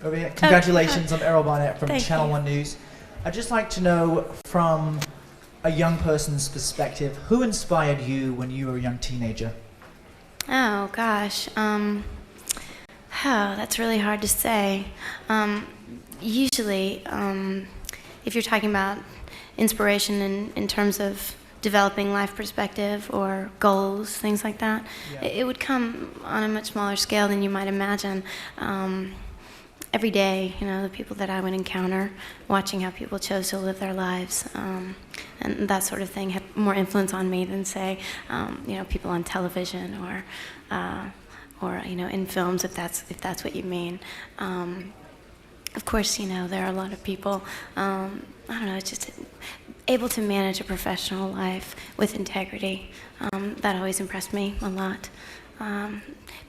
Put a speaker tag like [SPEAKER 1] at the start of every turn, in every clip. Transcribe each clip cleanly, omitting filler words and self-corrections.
[SPEAKER 1] Over here. Congratulations, I'm Errol Barnett from
[SPEAKER 2] Thank
[SPEAKER 1] Channel
[SPEAKER 2] you.
[SPEAKER 1] 1 News. I'd just like to know, from a young person's perspective, who inspired you when you were a young teenager?
[SPEAKER 2] Oh gosh, that's really hard to say. Usually, if you're talking about inspiration in terms of developing life perspective or goals, things like that, it would come on a much smaller scale than you might imagine. Every day, the people that I would encounter, watching how people chose to live their lives, and that sort of thing had more influence on me than, say, people on television or in films, if that's what you mean. Of course, there are a lot of people, just able to manage a professional life with integrity. That always impressed me a lot.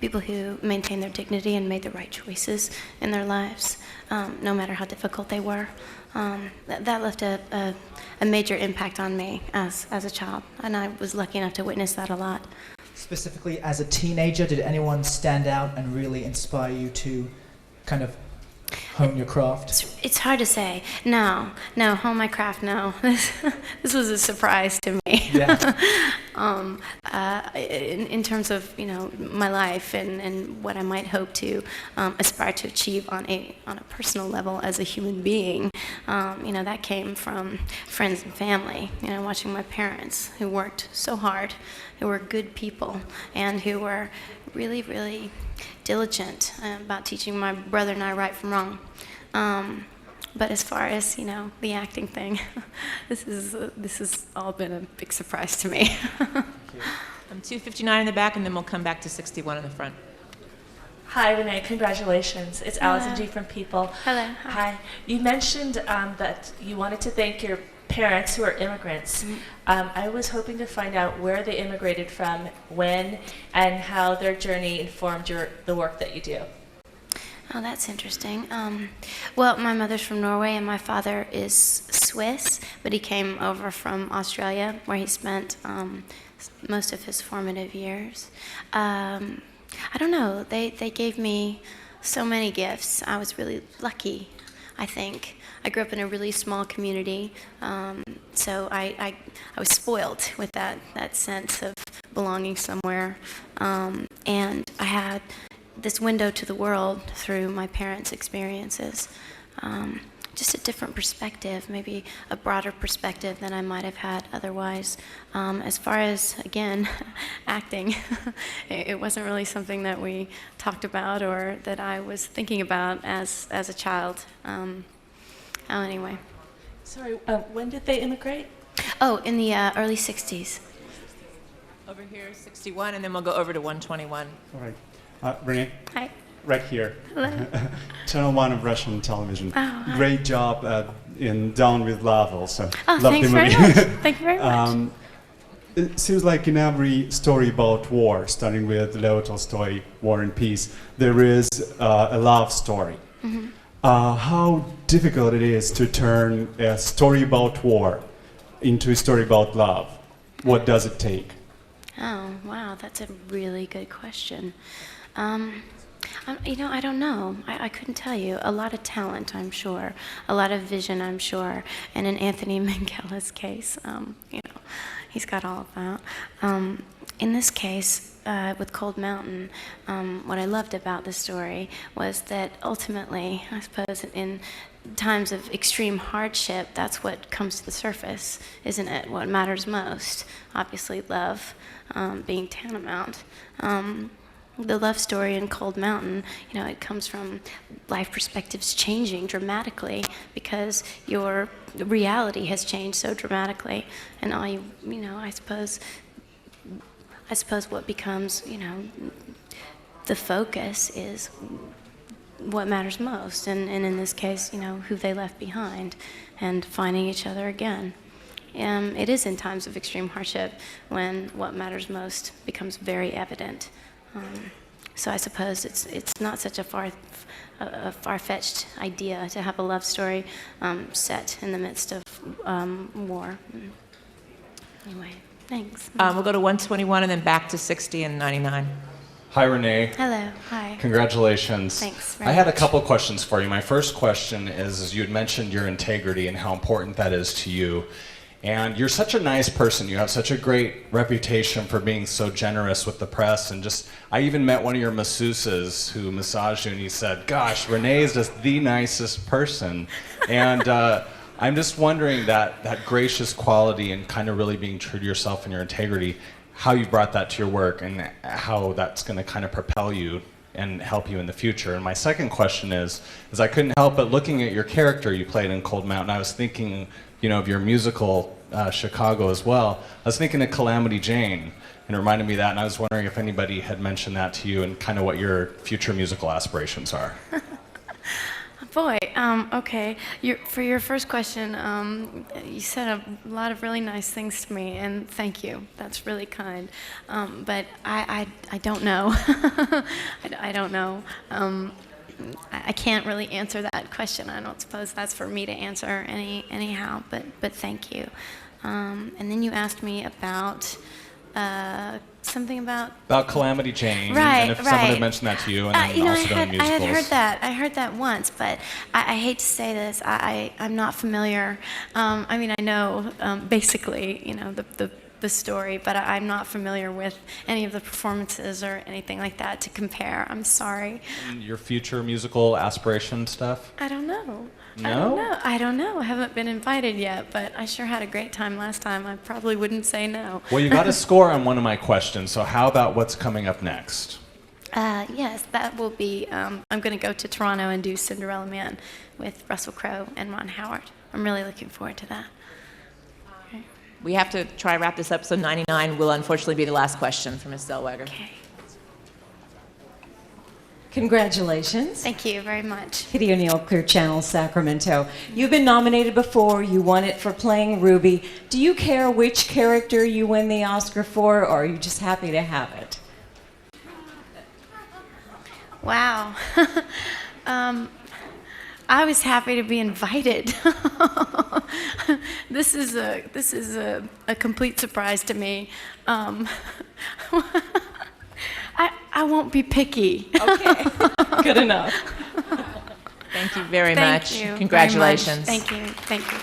[SPEAKER 2] People who maintained their dignity and made the right choices in their lives, no matter how difficult they were. That left a major impact on me as a child, and I was lucky enough to witness that a lot.
[SPEAKER 1] Specifically, as a teenager, did anyone stand out and really inspire you to kind of hone your craft?
[SPEAKER 2] It's hard to say. No, hone my craft, no. This was a surprise to me.
[SPEAKER 1] Yeah.
[SPEAKER 2] In terms of my life and what I might hope to aspire to achieve on a personal level as a human being, that came from friends and family. Watching my parents, who worked so hard, who were good people, and who were really, really diligent about teaching my brother and I right from wrong. But as far as the acting thing, this has all been a big surprise to me.
[SPEAKER 3] 259 in the back, and then we'll come back to 61 in the front.
[SPEAKER 4] Hi, Renee. Congratulations. It's Allison G. from People.
[SPEAKER 2] Hello.
[SPEAKER 4] Hi. You mentioned that you wanted to thank your parents who are immigrants. I was hoping to find out where they immigrated from, when, and how their journey informed the work that you do.
[SPEAKER 2] Oh, that's interesting. Well, my mother's from Norway and my father is Swiss, but he came over from Australia, where he spent most of his formative years. I don't know. They gave me so many gifts. I was really lucky, I think. I grew up in a really small community, so I was spoiled with that sense of belonging somewhere, and I had this window to the world through my parents' experiences. Just a different perspective, maybe a broader perspective than I might have had otherwise. As far as, again, acting, it wasn't really something that we talked about or that I was thinking about as a child. Anyway.
[SPEAKER 4] Sorry, when did they immigrate?
[SPEAKER 2] Oh, in the early 60s.
[SPEAKER 3] Over here, 61, and then we'll go over to 121.
[SPEAKER 5] All right. Renee?
[SPEAKER 2] Hi.
[SPEAKER 5] Right here.
[SPEAKER 2] Hello.
[SPEAKER 5] Channel 1 of Russian television.
[SPEAKER 2] Oh, hi.
[SPEAKER 5] Great job in Down with Love also.
[SPEAKER 2] Oh,
[SPEAKER 5] Love
[SPEAKER 2] thanks
[SPEAKER 5] the
[SPEAKER 2] very
[SPEAKER 5] movie.
[SPEAKER 2] much. Thank you very much.
[SPEAKER 5] It seems like in every story about war, starting with Leo Tolstoy, War and Peace, there is a love story.
[SPEAKER 2] Mm-hmm.
[SPEAKER 5] How difficult it is to turn a story about war into a story about love. What does it take?
[SPEAKER 2] Oh, wow, that's a really good question. I don't know. I couldn't tell you. A lot of talent, I'm sure. A lot of vision, I'm sure. And in Anthony Minghell's case, he's got all of that. In this case, with Cold Mountain, what I loved about the story was that ultimately, I suppose, in times of extreme hardship, that's what comes to the surface, isn't it? What matters most. Obviously, love being tantamount. The love story in Cold Mountain, it comes from life perspectives changing dramatically because your reality has changed so dramatically, and all I suppose what becomes, the focus is what matters most, and in this case, who they left behind, and finding each other again. It is in times of extreme hardship when what matters most becomes very evident. So I suppose it's not such a far-fetched idea to have a love story set in the midst of war. Anyway, thanks.
[SPEAKER 3] We'll go to 121 and then back to 60 and 99.
[SPEAKER 6] Hi, Renee.
[SPEAKER 2] Hello. Hi.
[SPEAKER 6] Congratulations.
[SPEAKER 2] Thanks very
[SPEAKER 6] I had a
[SPEAKER 2] much.
[SPEAKER 6] couple questions for you. My first question is you had mentioned your integrity and how important that is to you. And you're such a nice person. You have such a great reputation for being so generous with the press. And just, I even met one of your masseuses who massaged you, and he said, gosh, Renee is just the nicest person. And I'm just wondering that gracious quality and kind of really being true to yourself and your integrity, how you brought that to your work and how that's going to kind of propel you and help you in the future. And my second question is I couldn't help but looking at your character you played in Cold Mountain, I was thinking, of your musical Chicago as well. I was thinking of Calamity Jane, and it reminded me of that, and I was wondering if anybody had mentioned that to you and kind of what your future musical aspirations are.
[SPEAKER 2] Boy, okay. For your first question, you said a lot of really nice things to me, and thank you. That's really kind. But I don't know. I don't know. I can't really answer that question. I don't suppose that's for me to answer anyhow. But thank you. And then you asked me about something about
[SPEAKER 6] Calamity Jane,
[SPEAKER 2] right,
[SPEAKER 6] and if someone had mentioned that to you, and then also doing musicals.
[SPEAKER 2] I heard that once, but I hate to say this. I'm not familiar. I know basically, the story, but I'm not familiar with any of the performances or anything like that to compare. I'm sorry.
[SPEAKER 6] And your future musical aspiration stuff?
[SPEAKER 2] I don't know.
[SPEAKER 6] No?
[SPEAKER 2] I don't know. I haven't been invited yet, but I sure had a great time last time. I probably wouldn't say no.
[SPEAKER 6] Well, you got a score on one of my questions, so how about what's coming up next?
[SPEAKER 2] Yes, that will be, I'm going to go to Toronto and do Cinderella Man with Russell Crowe and Ron Howard. I'm really looking forward to that.
[SPEAKER 3] We have to try to wrap this up, so 99 will unfortunately be the last question for Ms. Zellweger.
[SPEAKER 2] Okay.
[SPEAKER 7] Congratulations.
[SPEAKER 2] Thank you very much.
[SPEAKER 7] Kitty O'Neill, Clear Channel, Sacramento. You've been nominated before. You won it for playing Ruby. Do you care which character you win the Oscar for, or are you just happy to have it?
[SPEAKER 2] Wow. I was happy to be invited. This is a complete surprise to me. I won't be picky.
[SPEAKER 7] Okay, good enough.
[SPEAKER 3] Thank you very
[SPEAKER 2] Thank
[SPEAKER 3] much.
[SPEAKER 2] you very much.
[SPEAKER 3] Congratulations.
[SPEAKER 2] Thank you. Thank you.